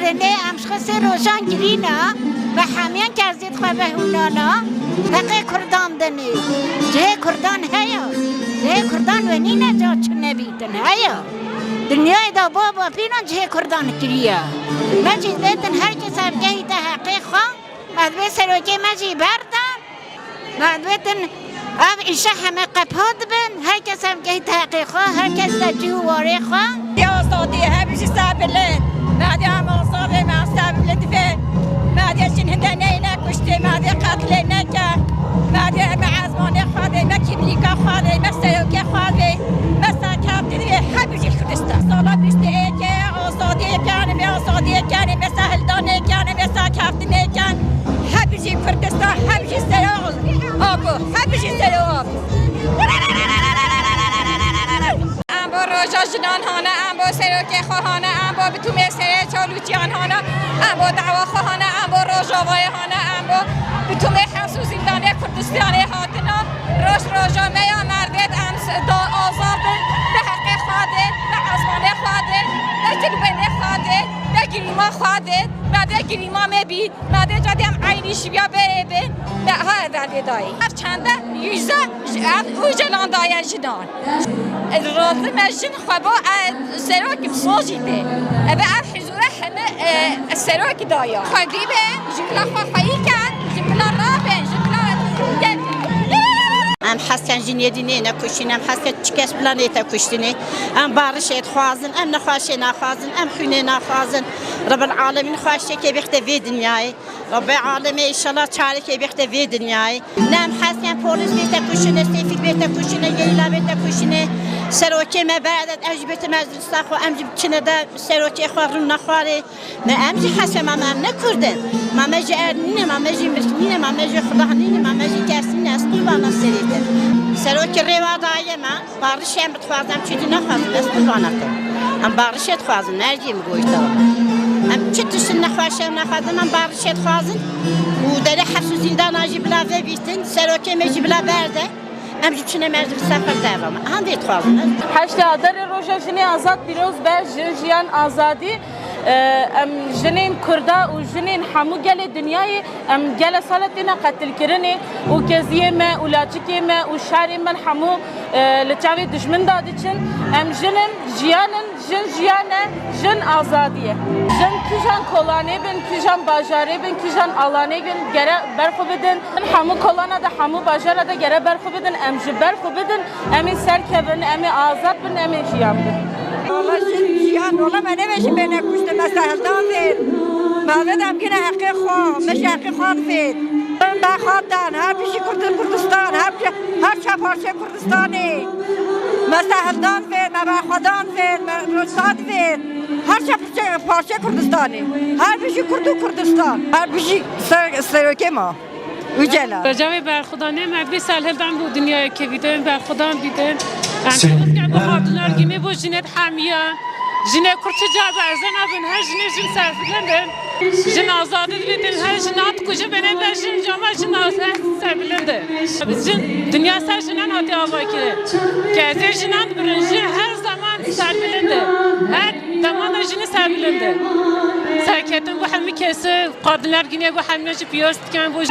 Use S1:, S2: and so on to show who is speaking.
S1: برنه امشخص روشان گرینا و همیان که از دید خواه بهونانا حقه کردان دنی جه کردان هیا جه کردان و نینه جا چنه بیتن هیا دنیای دا بابا پیران جه کردان کریا مجید بیتن هر کس افگهی تا حقه خواه مدوی سروکی مجی بردن مدویتن اف ایشه همه قپاد بن هر کس افگهی تا حقه خواه هر کس تا جواره خواه
S2: یا آزادی همیشه سابلن مادی هم آزاده ما سابلن دفن مادی شن هندنه نکشته مادی قتل نکرد مادی هم عزمانه خواده ما کبریکا خواده ما سروکی خواده ما ساکاب دیده همیشه کردستان سالا بیشته که آزادی کنه می آزادی کنه می سهلدانه کنه می ساکاب دیده کنه همیشه کردستان همیشه سرال آبو همیشه سرال با روژا جنان هانا ام با سروکی خواهانه ام با بتو مسره چالوچیان هانا ام با دعوا خواهانه ام با روژاوای هانا ام با بتو محسوس زندانه کردستان هاتنا روژا میا مردت ام دا آزاد به حق خواده به عزمانه خواده به جلبنه خواده به گریما خواده بعد گریما مبید بعد جدی هم عینی شبیا بره به ها دلی دایی هر چنده یوزا او جلان دایی جنان رازı mecin xwebo serokî sojî tê ev ev hizûre hene serokî daya xwedî be ji bila xwe xweyî ken ji bila rabin ji bila
S3: ام حسن جنیدینی نکوشین ام حسن چکس پلانیت کوشتینی ام بارشت خوازن ام نخواشه نخوازن ام خونه نخوازن رب العالمین خواشه که بخت وی دنیای رب العالمین ان شاء الله چاره که بخت وی دنیای نم حسن پلیس بیت کوشینه سیفیک بیت کوشینه یلا بیت کوشینه سروکی ما بعد اجبت مجلس خو ام چنه ده سروکی خورن نخواره نه ام حسن ما نکردن ما مجی ارنینه ما مجی مرکینه ما مجی خداهنینه ما مجی کسینه است قربان سریده سروکی روادای ما بارش هم بتوازم چیزی نخوازم است قربانته هم بارشت خوازم نرجیم گویتا هم چی تشن نخواشم نخوازم هم بارشت خوازم و در حبس زندان آجی بلا بیتن سروکی مجی بلا برده ام جی چنه مجلس سفر دوام هم بیت خوازم
S4: هشتادر روژا جنی آزاد پیروز به جنجیان آزادی ام جنین کردا و جنین همو گل دنیای ام گل سالتنا قتل کرنه و کزیه ما و لاچکی ما و شهر من همو لچاوی دشمن دادی چن ام جنن جیانن جن جیانه جن آزادیه جن کیجان کلانه بن کیجان باجاره بن کیجان آلانه بن گره برخو بدن همو کلانه ده همو باجاره ده گره برخو بدن ام جبرخو بدن امی سرکبن امی آزاد بن امی جیان بن
S2: والله جیان والله من نمیشه بینه کشته مسهلدان فید مادم کنه حقی خواه مش حقی خواه فید من بخوادن هر پیشی کردستان هر چه پارچه کردستانی مسهلدان فید مبخوادان فید رستاد فید هر چه پارچه کردستانی هر پیشی کردستان هر پیشی سروکی ما وجلا
S5: رجاوی برخودانه مدبی سالهلدان بود دنیای که بیدن برخودان بیدن امروز خاطرlar gibi bu jinet hamiya jine kurtçu cazarzen abin her jine jin serfilenden jin azadı bidin her jin at kucu benim de jin cama jin azar serfilende biz jin dünya ser jinen hati avakire kezer jinan birinci her zaman serfilende her zaman jini serfilende serketin bu hemi kesi kadınlar yine bu hemiye piyos diken bu